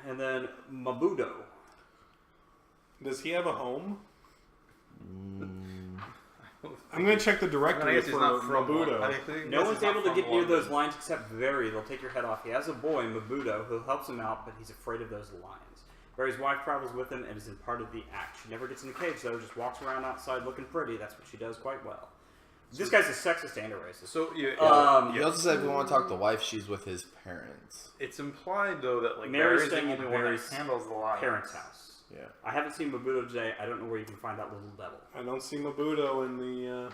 And then Mabudo. Does he have a home? I'm going to check the directory for Mabudo. No one's able to get near those lines except Barry. They'll take your head off. He has a boy, Mabudo, who helps him out, but he's afraid of those lions. Barry's wife travels with him and is in part of the act. She never gets in the cage, though. Just walks around outside looking pretty. That's what she does quite well. This guy's a sexist and a racist. So He also said if we want to talk to the wife, she's with his parents. it's implied though that like Mary's Barry's the staying only at one that Barry's handles the lions. parents' house. Yeah. I haven't seen Mabudo today. I don't know where you can find that little devil. I don't see Mabudo in the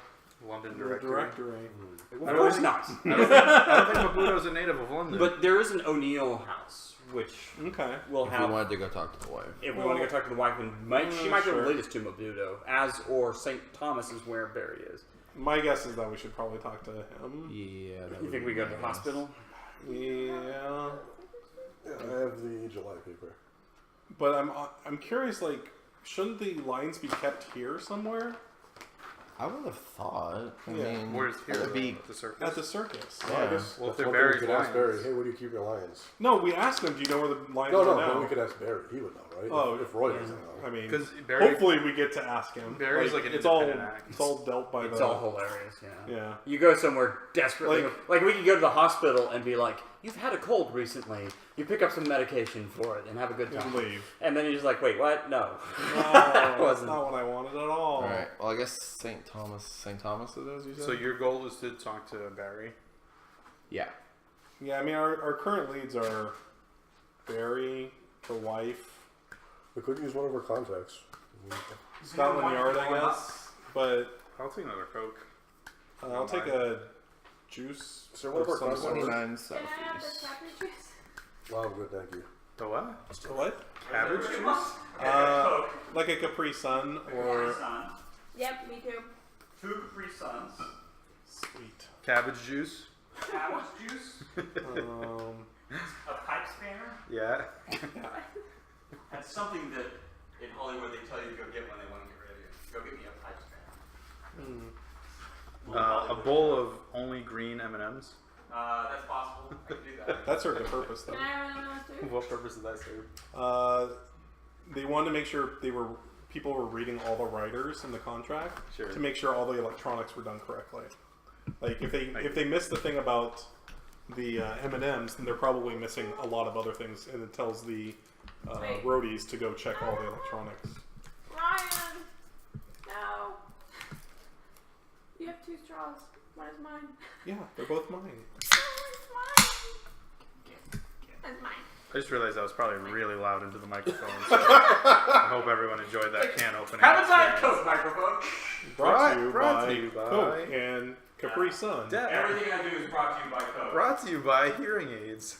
London directory. Of course not. I don't think Mabudo's a native of London. But there is an O'Neill house, which will If have. we wanted to go talk to the wife. If we want to go talk to the wife, and she might be able to lead us to Mabudo, or St. Thomas is where Barry is. My guess is that we should probably talk to him. Yeah. You think we go to the hospital? Yeah. I have the July paper. But I'm curious, like, shouldn't the lines be kept here somewhere? I would have thought. I Yeah. mean, Where's here? it'd be At the circus. At the circus. Well, I guess Well, if that's they're one thing we Barry's could ask lions. Barry, hey, where do you keep your lions? No, we asked him, do you know where the lines No, are but now? we could ask Barry. He would know, right? Oh, if Roy doesn't know. I mean, Because Barry, hopefully we get to ask him. Barry's like an it's all independent act. It's all dealt by It's the... all hilarious, Yeah. You go somewhere desperately. Like we could go to the hospital and be like, you've had a cold recently. You pick up some medication for it and have a good time. And leave. And then you're just like, wait, what? No. No, that's not what I wanted at all. All right. Well, I guess St. Thomas it is. You said. so your goal is to talk to Barry. Yeah. Yeah, I mean, our current leads are Barry, the wife, We could use one of our contacts. Scotland Yard, I guess. But I'll take another Coke. I'll take a juice. Is there one of our some contacts? sort. 29 Can I have the Southeast. cracker juice? Wow, good, thank you. The what? The what? Cabbage juice? Like a Capri Sun or... Yep, me too. 2 Capri Suns. Sweet. Cabbage juice? Cabbage juice. A pipe spanner. Yeah. That's something that in Hollywood they tell you to go get when they want to get rid of you. Go get me a pipe spanner. A bowl of only green M&Ms. That's possible. I can do that. That served a purpose, though. Can I have another one too? What purpose did that serve? They wanted to make sure people were reading all the writers in the contract Sure. to make sure all the electronics were done correctly. Like if they missed the thing about the M&Ms, then they're probably missing a lot of other things, and it tells the roadies to go check all the electronics. Ryan! No! You have 2 straws. One is mine. Yeah, they're both mine. It's mine! That's mine. I just realized I was probably really loud into the microphone. So I hope everyone enjoyed that can opening. Have a Diet experience. Coke microphone. Brought to to you by Coke and Capri Sun. Everything I do is brought to you by Coke. Brought to you by hearing aids.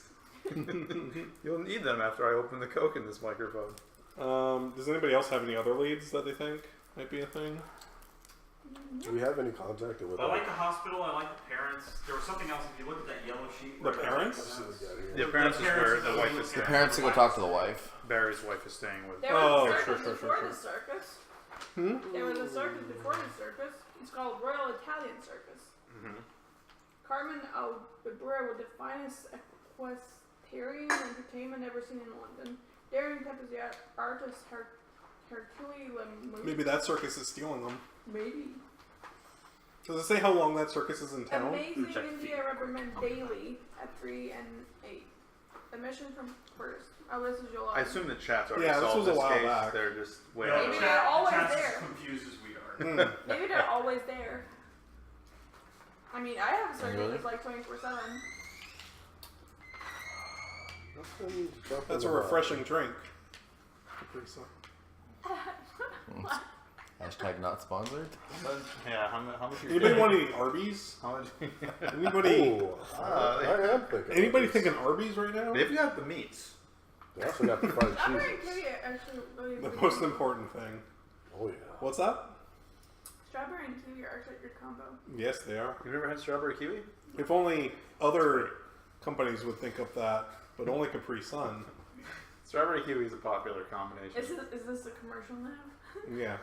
You'll need them after I open the Coke in this microphone. Does anybody else have any other leads that they think might be a thing? Do we have any contact with I like the hospital. I like the parents. There was something else. If you look at that yellow sheet. The parents? The parents is where the wife is The staying. parents to go talk to the wife. Barry's wife is staying with. There was a sure, circus sure, before sure. the circus. Hmm? There was a circus before the circus. It's called Royal Italian Circus. Mm-hmm. Carmen Albibura with the finest equestrian entertainment ever seen in London. Daring Tempest artist Hercule Lemou. Maybe that circus is stealing them. Maybe. Does it say how long that circus is in town? Amazing Check India Rubberman daily at 3 and 8. The mission from first. Oh, this is July. I assume the chat's already Yeah, this solved was a this while case. back. They're just way No, Maybe over. they're always Chance there. as confused as we are. Maybe they're always there. I mean, I have a circus Really? that's like 24/7. That's a refreshing drink. Capri Sun. Hashtag not sponsored. Yeah, how much? Anybody want any Arby's? How much? Anybody? I am thinking. Anybody thinking Arby's right now? They've got the meats. They also got the fried Strawberry cheese. and kiwi are actually really The good. most important thing. Oh yeah. What's that? Strawberry and kiwi are actually a good combo. Yes, they are. You've never had strawberry kiwi? If only other companies would think of that, but only Capri Sun. Strawberry kiwi is a popular combination. Is this a commercial now? Yeah.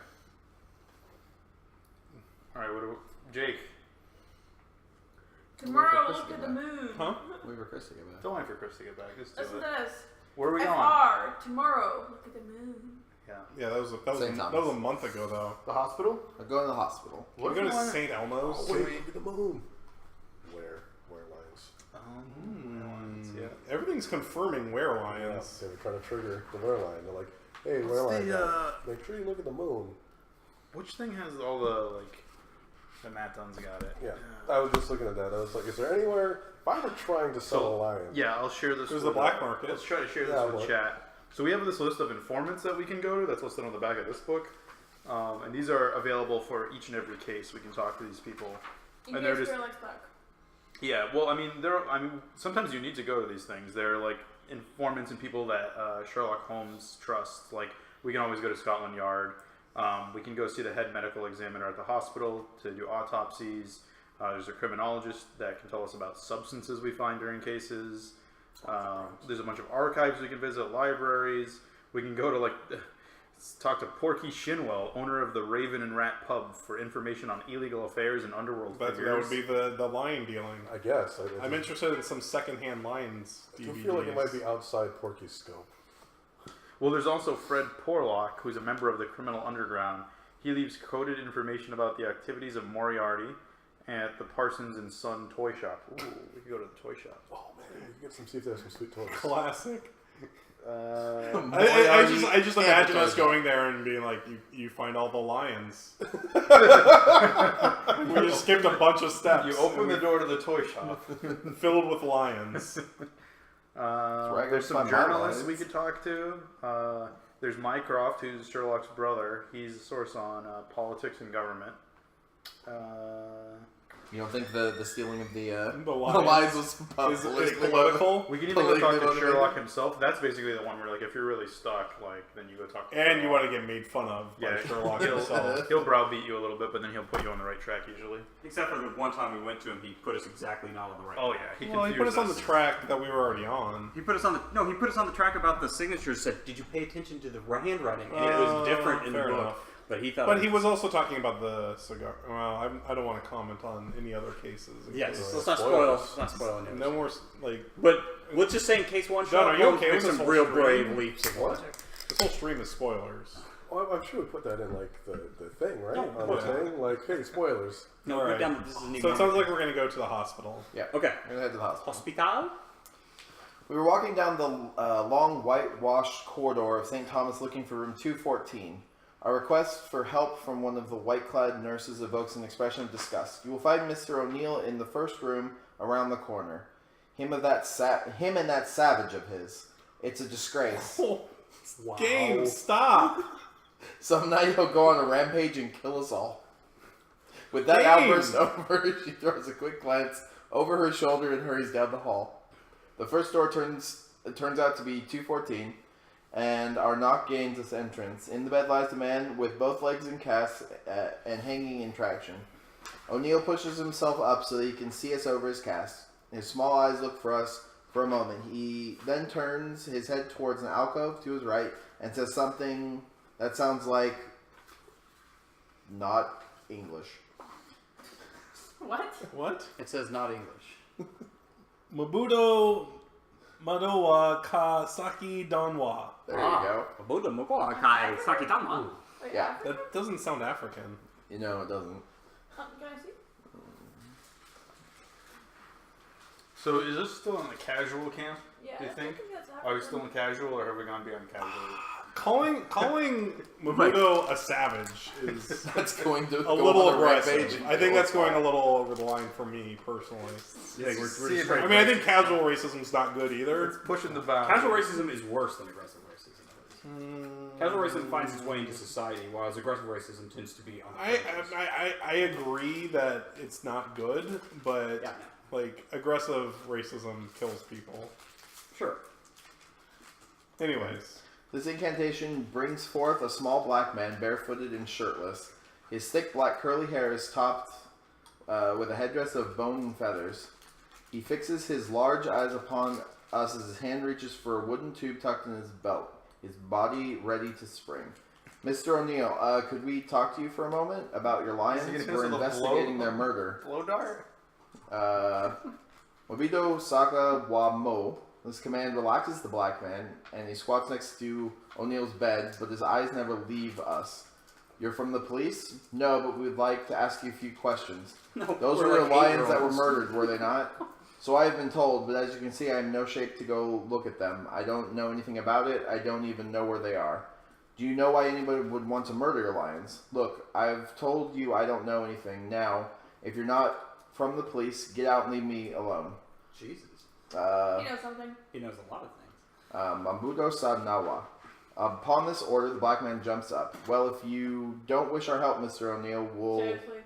All right, Jake? Tomorrow, Chris look to at get the back. moon. Huh? Wait for Chris to get back. Don't wait for Chris to get back. Just do Listen it. to this. Where are we going? FR, tomorrow, look at the moon. Yeah, that was St. a month ago though. The hospital? I'm going to the hospital. We're going to St. Elmo's. Oh, wait, look at the moon. Where lines? Yeah. Everything's confirming where Yeah, lions. they were trying to trigger the wear line. They're like, hey, wear line. Make sure you look at the moon. Which thing has all the the Matt Dunn's got it? Yeah. I was just looking at that. I was like, is there anywhere, if I were trying to sell a lion? Yeah, I'll share this. There's the black market. Let's try to share this Yeah, with chat. So we have this list of informants that we can go to. That's listed on the back of this book, and these are available for each and every case. We can talk to these people. In And case they're just- they're like stuck. Yeah, well, I mean, sometimes you need to go to these things. They're like informants and people that Sherlock Holmes trusts. Like, we can always go to Scotland Yard. We can go see the head medical examiner at the hospital to do autopsies. There's a criminologist that can tell us about substances we find during cases. There's a bunch of archives we can visit, libraries. We can go to talk to Porky Shinwell, owner of the Raven and Rat Pub, for information on illegal affairs and underworld That figures. would be the lion dealing. I guess. I'm interested in some secondhand lions I DVDs. do feel like it might be outside Porky's scope. Well, there's also Fred Porlock, who's a member of the Criminal Underground. He leaves coded information about the activities of Moriarty at the Parsons and Son toy shop. Ooh, we could go to the toy shop. Oh man, you can get see if there's some sweet toys. Classic. Moriarty I just and imagine the us toy going there and being like, you find all the lions. We just skipped a bunch of steps. You open the door to the toy shop. filled with lions. where I go There's some find my journalists lions. we could talk to. There's Mycroft, who's Sherlock's brother. He's a source on politics and government. You don't think the stealing of the The lions lions was is politically political. We can even go talk to Politically Sherlock motivated? himself. That's basically the one where, like, if you're really stuck, then you go talk to And Sherlock. you want to get made fun of by Sherlock himself. He'll browbeat you a little bit, but then he'll put you on the right track usually. Except for the one time we went to him, he put us exactly not on the right. Oh yeah, he Well, he put us on the confused track that we were already on. He put us on the track about the signatures. Said, did you pay attention to the handwriting? And it was different in the fair book. enough. But he thought. But he was also talking about the cigar. Well, I don't want to comment on any other cases. Yes, Spoilers. let's not spoil. Let's not spoil anything. No more like But let's just say, in case one, John, are you Sherlock okay Holmes with makes this some whole real stream? brave leaps of What? logic. this whole stream is spoilers. Oh, I'm sure we put that in the thing, right? No, on the thing, like, hey, spoilers. No, All put right. down that this is an So it sounds like we're gonna go to the hospital. Yeah. Okay. We're gonna head to the hospital. Hospital. We were walking down the long whitewashed corridor of St. Thomas looking for room 214. Our request for help from one of the white-clad nurses evokes an expression of disgust. You will find Mr. O'Neill in the first room around the corner. Him and that savage of his. It's a disgrace. Wow. Game, stop! Some night he'll go on a rampage and kill us all. With that Game. outburst over, she throws a quick glance over her shoulder and hurries down the hall. The first door turns out to be 214, and our knock gains us entrance. In the bed lies the man with both legs in casts and hanging in traction. O'Neill pushes himself up so that he can see us over his cast. His small eyes look for us for a moment. He then turns his head towards an alcove to his right and says something that sounds like not English. What? What? It says not English. Mabudo Madowa Ka Saki Donwa. There you go. Buddha Moko Kai Sakitama. Wait, Yeah. Africa? That doesn't sound African. You know it doesn't. Can I see? So is this still in the casual camp? Yeah. Do you I think? that's Are we still in casual, or have we gone beyond casual? Calling Mabudo a savage is That's going to a go little on a aggressive. rampage and I think kill that's us going a all. little over the line for me personally. Yeah, we're See just if I mean, I think casual racism's not good either. It's pushing the bounds. Casual racism is worse than aggressive racism. Casual racism finds its way into society, whereas aggressive racism tends to be I agree that it's not good, but Yeah. like aggressive racism kills people. Sure. Anyways, This incantation brings forth a small black man, barefooted and shirtless. His thick black curly hair is topped with a headdress of bone and feathers. He fixes his large eyes upon us as his hand reaches for a wooden tube tucked in his belt, his body ready to spring. Mr. O'Neill, could we talk to you for a moment about your lions? Is he gonna hit us We're with a investigating blow- their murder. Blow dart? Mobido Saka wa Mo. This command relaxes the black man, and he squats next to O'Neill's bed, but his eyes never leave us. You're from the police? No, but we'd like to ask you a few questions. No, Those we're were like lions that were 8-year-olds. murdered, were they not? So I have been told, but as you can see, I am in no shape to go look at them. I don't know anything about it. I don't even know where they are. Do you know why anybody would want to murder your lions? Look, I've told you I don't know anything. Now, if you're not from the police, get out and leave me alone. Jesus. You know something? He knows a lot of things. Mambudo Sadnawa. Upon this order, the black man jumps up. Well, if you don't wish our help, Mr. O'Neill, we'll Seriously.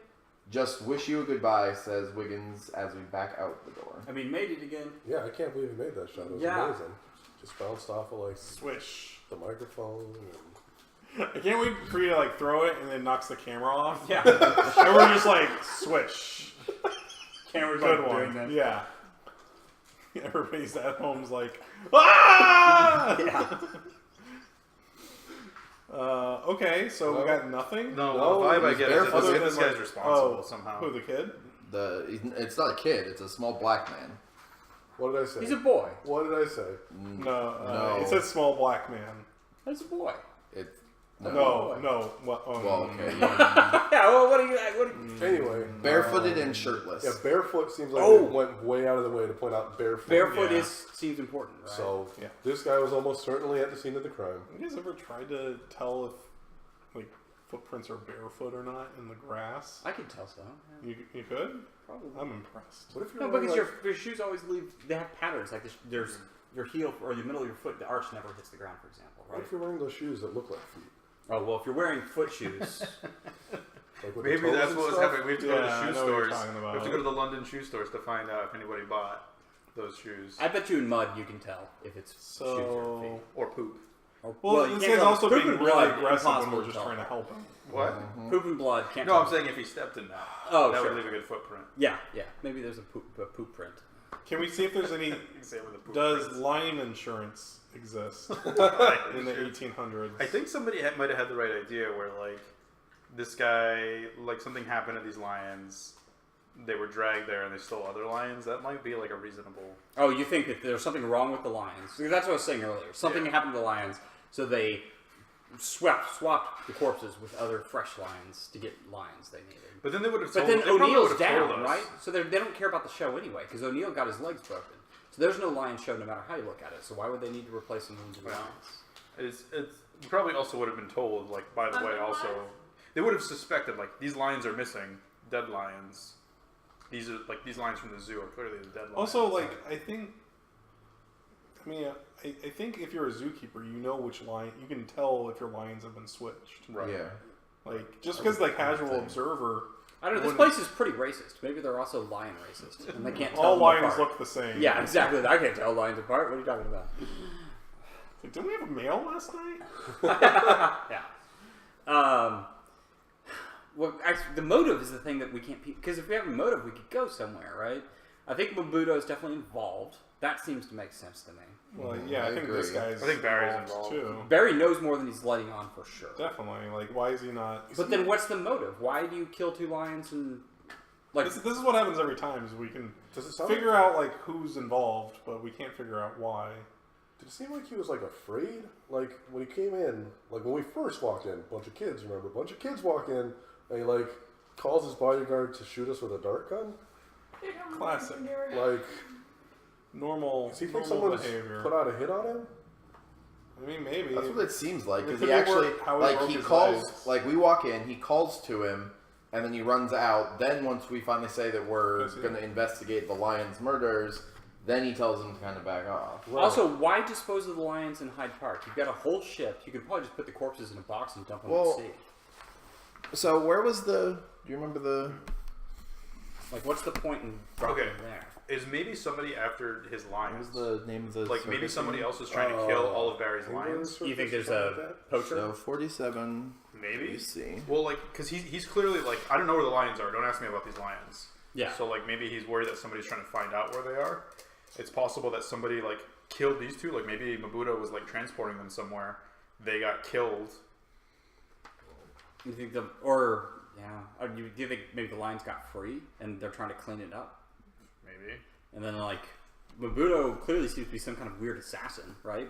just wish you a goodbye, says Wiggins as we back out the door. I mean, made it again. Yeah, I can't believe he made that shot. It was Yeah. amazing. Just bounced off of like Swish. the microphone. I can't wait for you to like throw it and then knocks the camera off. Yeah. And we're just like swish. Camera's Good like one. doing that. Yeah. Everybody's at home's like, ah! Yeah. Okay, so we got nothing. No, No, the vibe I he's get is barefoot that and this like- guy's responsible Oh, somehow. Who, the kid? It's not a kid, it's a small black man. What did I say? He's a boy. What did I say? No, No. it says small black man. He's a boy. It's No. Well, Well, okay. Yeah, well, what are you... Anyway, Barefooted and shirtless. yeah, barefoot seems like Oh. it went way out of the way to point out barefoot. Barefoot Yeah. seems important, right? So Yeah. this guy was almost certainly at the scene of the crime. You guys ever tried to tell if like footprints are barefoot or not in the grass? I could tell so. Yeah. You could? Probably. I'm impressed. What if you're No, wearing, because like, your shoes always leave... They have patterns. Like there's your heel or the middle of your foot, the arch never hits the ground, for example, what right? if you're wearing those shoes that look like feet? Oh, well, if you're wearing foot shoes... Like with the Maybe toes that's and what was stuff? happening. We have to Yeah, go to I the shoe know what you're stores. talking We about. have to go to the London shoe stores to find out if anybody bought those shoes. I bet you in mud you can tell if it's shoes or So, feet. Or poop. Or, well, you this can't guy's tell. also Poop being and really blood, aggressive when impossible we're to just tell. trying to help him. What? Poop and blood can't No, tell. I'm saying if he stepped in that. Oh, that sure. would leave a good footprint. Yeah. Maybe there's a poop print. Can we see if there's any? You can say with a poop Does print. lion insurance exist in the 1800s? I think somebody might have had the right idea where, like, this guy, like, something happened to these lions. They were dragged there and they stole other lions. That might be, like, a reasonable... Oh, you think that there's something wrong with the lions? Because that's what I was saying earlier. Something Yeah. happened to the lions, so they swapped the corpses with other fresh lions to get lions they needed. But then they would have But told then they probably O'Neill's would have told down, us. right? So they don't care about the show anyway, because O'Neill got his legs broken. So there's no lion show no matter how you look at it. So why would they need to replace some wounded Well, lions? It's you probably also would have been told, like, by the way, Other also... lions? They would have suspected, like, these lions are missing. Dead lions. These are, like, these lions from the zoo are clearly the dead lions. Also, like, I think if you're a zookeeper, you know which lion. You can tell if your lions have been switched. Right. Yeah. Like, just because the casual thing. observer, I don't know. This wouldn't- place is pretty racist. Maybe they're also lion racist, and they can't tell all them lions apart. look the same. Yeah, exactly. I can't tell lions apart. What are you talking about? Like, didn't we have a male last night? Yeah. Well, actually, the motive is the thing that we can't... Because if we have a motive, we could go somewhere, right? I think Mabudo is definitely involved. That seems to make sense to me. Well, yeah, I think agree. this guy's I think Barry's involved. too. Barry knows more than he's letting on for sure. Definitely. Like, why is he not? But then what's the motive? Why do you kill two lions and... Like, This is what happens every time. Is we can Does it sound figure out like who's involved, but we can't figure out why. Did it seem like he was like afraid? Like when he came in, like when we first walked in, a bunch of kids, remember? A bunch of kids walk in, and he like calls his bodyguard to shoot us with a dart gun. Classic. Like, Normal, does he think normal someone's behavior. put out a hit on him? I mean, maybe. That's what it seems like. It Because could he be actually, how he like, broke he his calls, legs. like, we walk in, he calls to him, and then he runs out. Then once we finally say that we're I see. going to investigate the Lions' murders, then he tells him to kind of back off. Right. also, why dispose of the lions in Hyde Park? You've got a whole ship. You could probably just put the corpses in a box and dump them Well, at sea. So where was the? Do you remember the? Like, what's the point in dropping Okay. them there? Is maybe somebody after his What lions? was the name of the? Like, maybe circus somebody scene? else is trying to kill all of Barry's lions? You think there's a poacher? So 47. Maybe. Let me see. Well, like, because he's clearly, like, I don't know where the lions are. Don't ask me about these lions. Yeah. So, like, maybe he's worried that somebody's trying to find out where they are. It's possible that somebody, like, killed these two. Like, maybe Mabudo was, like, transporting them somewhere. They got killed. You think the... Or... Yeah. Or do you think maybe the lions got free and they're trying to clean it up? Maybe. And then, like, Mabuto clearly seems to be some kind of weird assassin, right?